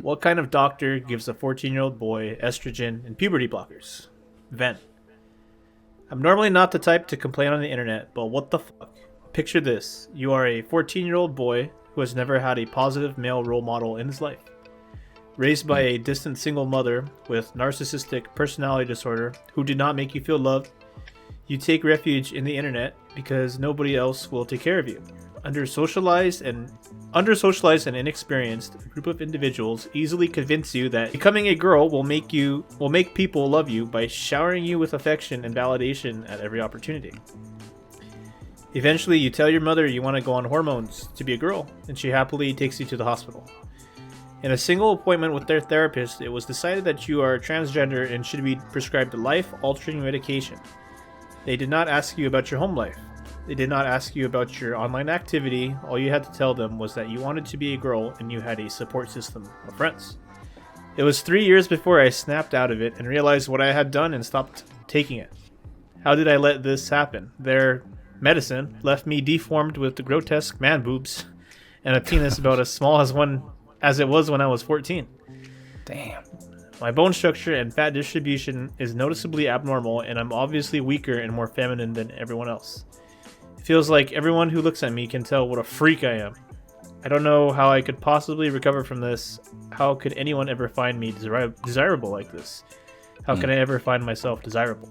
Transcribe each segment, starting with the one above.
What kind of doctor gives a 14-year-old boy estrogen and puberty blockers? Ven. I'm normally not the type to complain on the internet, but what the fuck? Picture this. You are a 14-year-old boy who has never had a positive male role model in his life. Raised by a distant single mother with narcissistic personality disorder who did not make you feel loved, you take refuge in the internet because nobody else will take care of you. Under-socialized and inexperienced, a group of individuals easily convince you that becoming a girl will make people love you by showering you with affection and validation at every opportunity. Eventually, you tell your mother you want to go on hormones to be a girl, and she happily takes you to the hospital. In a single appointment with their therapist, it was decided that you are transgender and should be prescribed life-altering medication. They did not ask you about your home life. They did not ask you about your online activity. All you had to tell them was that you wanted to be a girl and you had a support system of friends. It was 3 years before I snapped out of it and realized what I had done and stopped taking it. How did I let this happen? Their medicine left me deformed with the grotesque man boobs and a penis about as small as it was when I was 14. Damn. My bone structure and fat distribution is noticeably abnormal, and I'm obviously weaker and more feminine than everyone else. It feels like everyone who looks at me can tell what a freak I am. I don't know how I could possibly recover from this. How could anyone ever find me desirable like this? How can I ever find myself desirable?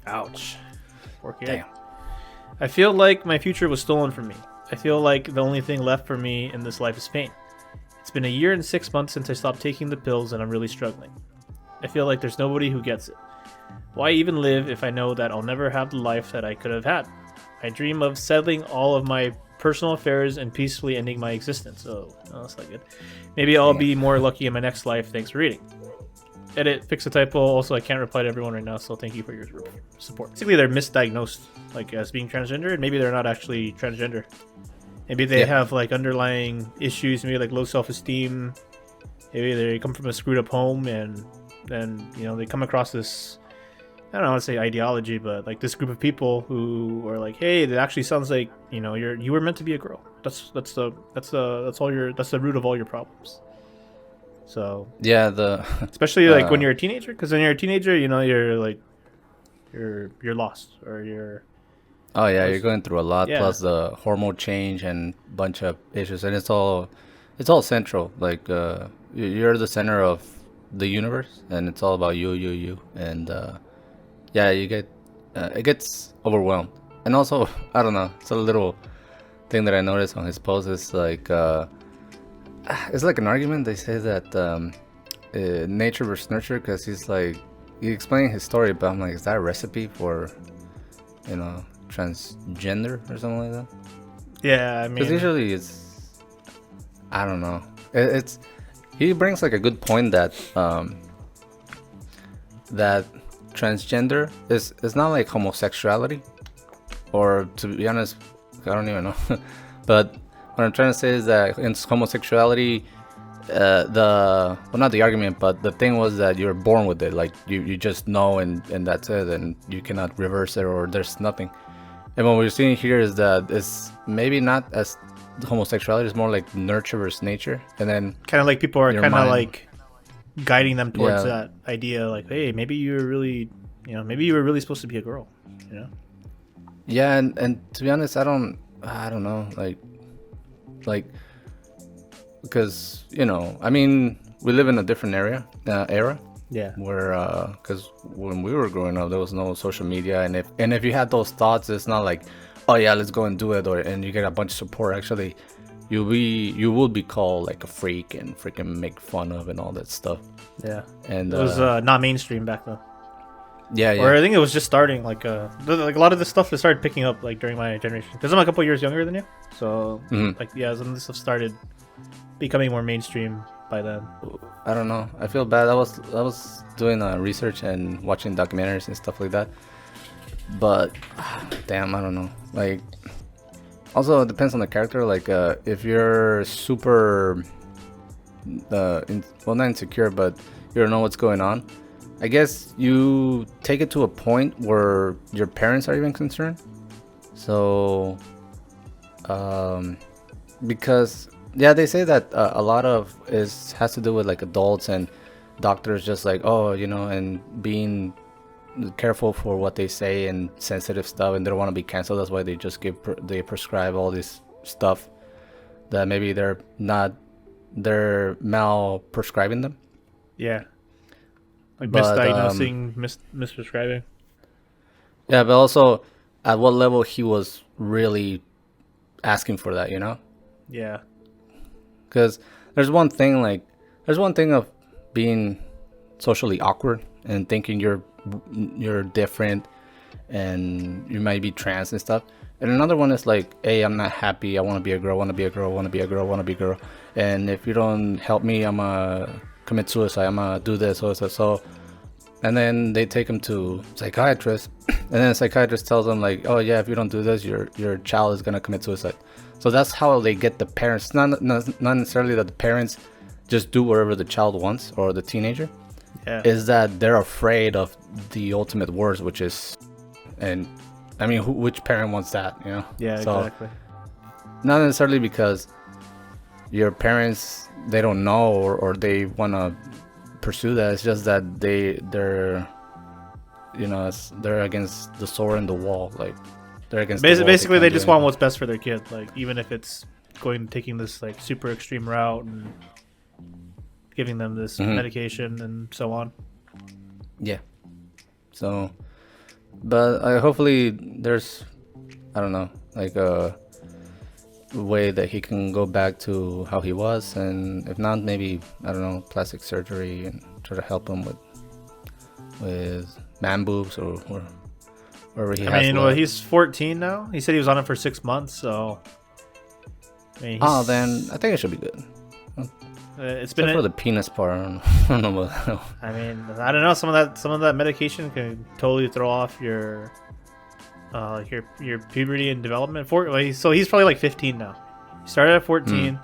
Ouch. Okay. Damn. I feel like my future was stolen from me. I feel like the only thing left for me in this life is pain. It's been a year and 6 months since I stopped taking the pills and I'm really struggling. I feel like there's nobody who gets it. Why even live if I know that I'll never have the life that I could have had? I dream of settling all of my personal affairs and peacefully ending my existence. Oh, that's not good. Maybe I'll be more lucky in my next life. Thanks for reading. Edit, fix a typo. Also, I can't reply to everyone right now, so thank you for your support. Basically, they're misdiagnosed like as being transgender, and maybe they're not actually transgender. Maybe they have like underlying issues, maybe like low self-esteem. Maybe they come from a screwed up home, and then they come across this, I don't know how to say ideology, but like this group of people who are like, hey, that actually sounds like you were meant to be a girl. That's the root of all your problems. So Yeah, especially like when you're a teenager, because when you're a teenager, you're like you're lost, or you're oh yeah, you're going through a lot, Yeah. plus the hormone change and bunch of issues, and it's all central. Like you're the center of the universe, and it's all about you, and yeah, you get it gets overwhelmed. And also, I don't know, it's a little thing that I noticed on his post. Is like it's like an argument. They say that nature versus nurture, because he's explaining his story, but I'm like, is that a recipe for transgender or something like that? Yeah, I Because mean, usually I don't know. It's he brings like a good point that that transgender is not like homosexuality, or to be honest, I don't even know. But what I'm trying to say is that in homosexuality, not the argument, but the thing was that you're born with it. Like you just know, and that's it, and you cannot reverse it, or there's nothing. And what we're seeing here is that it's maybe not as homosexuality, is more like nurture versus nature, and then kind of like people are your kind of mind. like guiding them towards Yeah. that idea, like, hey, maybe you were really, maybe you were really supposed to be a girl, Yeah, and to be honest, I don't know, like because I mean, we live in a different era, Yeah. where because when we were growing up, there was no social media, and if you had those thoughts, it's not like, oh yeah, let's go and do it, and you get a bunch of support. Actually, you will be called like a freak and freaking make fun of and all that stuff. Yeah. And It was not mainstream back then. yeah, Or I think it was just starting. Like a lot of this stuff that started picking up like during my generation. Because I'm a couple years younger than you, so Mhm. like some of this stuff started becoming more mainstream by then. I don't know. I feel bad. I was doing research and watching documentaries and stuff like that. But damn, I don't know. Like, also it depends on the character. Like, if you're super, not insecure, but you don't know what's going on. I guess you take it to a point where your parents are even concerned. So, because Yeah, they say that a lot of is has to do with like adults and doctors, just like, oh, and being careful for what they say and sensitive stuff, and they don't want to be canceled. That's why they just they prescribe all this stuff that maybe they're mal prescribing them. Yeah, like But misdiagnosing, misprescribing. yeah, but also at what level he was really asking for that, Yeah, because there's one thing of being socially awkward and thinking you're different and you might be trans and stuff, and another one is like, hey, I'm not happy, I want to be a girl, want to be a girl, want to be a girl, want to be a girl, and if you don't help me, I'm gonna commit suicide, I'm gonna do this, so and then they take him to psychiatrist and then the psychiatrist tells them like, oh yeah, if you don't do this, your child is gonna commit suicide. So that's how they get the parents, not necessarily that the parents just do whatever the child wants or the teenager, yeah. is that they're afraid of the ultimate worst, which is, and I mean, which parent wants that, Yeah, So, exactly. not necessarily because your parents, they don't know or they want to pursue that. It's just that they're they're against the sword and the wall, like they're against the wall. Basically, they can't do just want anything. what's best for their kid. Like, even if it's taking this like super extreme route and giving them this Mhm. medication and so on. Yeah. So, but hopefully there's, I don't know, like a way that he can go back to how he was, and if not, maybe, I don't know, plastic surgery and try to help him with man boobs or wherever he has. I mean, well, left. he's 14 now. He said he was on it for 6 months, so. I mean, Oh, then I think it should be good. it's been. Except for the penis part, I don't know. I don't know about I mean, I don't know. Some of that medication can totally throw off your puberty and development. So he's probably like 15 now. He started at 14.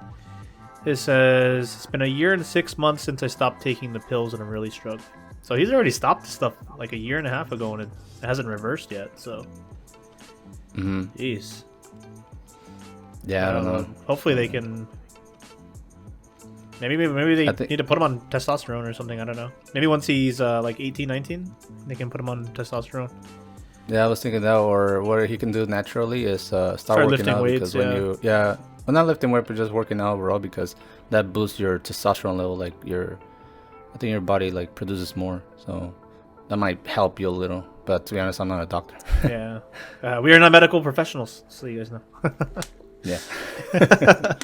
It says it's been a year and 6 months since I stopped taking the pills and I'm really struggling. So he's already stopped stuff like a year and a half ago and it hasn't reversed yet. So, jeez. Yeah, I don't know. Hopefully they can. Maybe they I think- need to put him on testosterone or something. I don't know. Maybe once he's like 18, 19, they can put him on testosterone. Yeah, I was thinking that, or what he can do naturally is start working lifting out, weights, because when well, not lifting weight, but just working out overall, because that boosts your testosterone level. Like I think your body like produces more, so that might help you a little. But to be honest, I'm not a doctor. Yeah. We are not medical professionals, so you guys know. Yeah.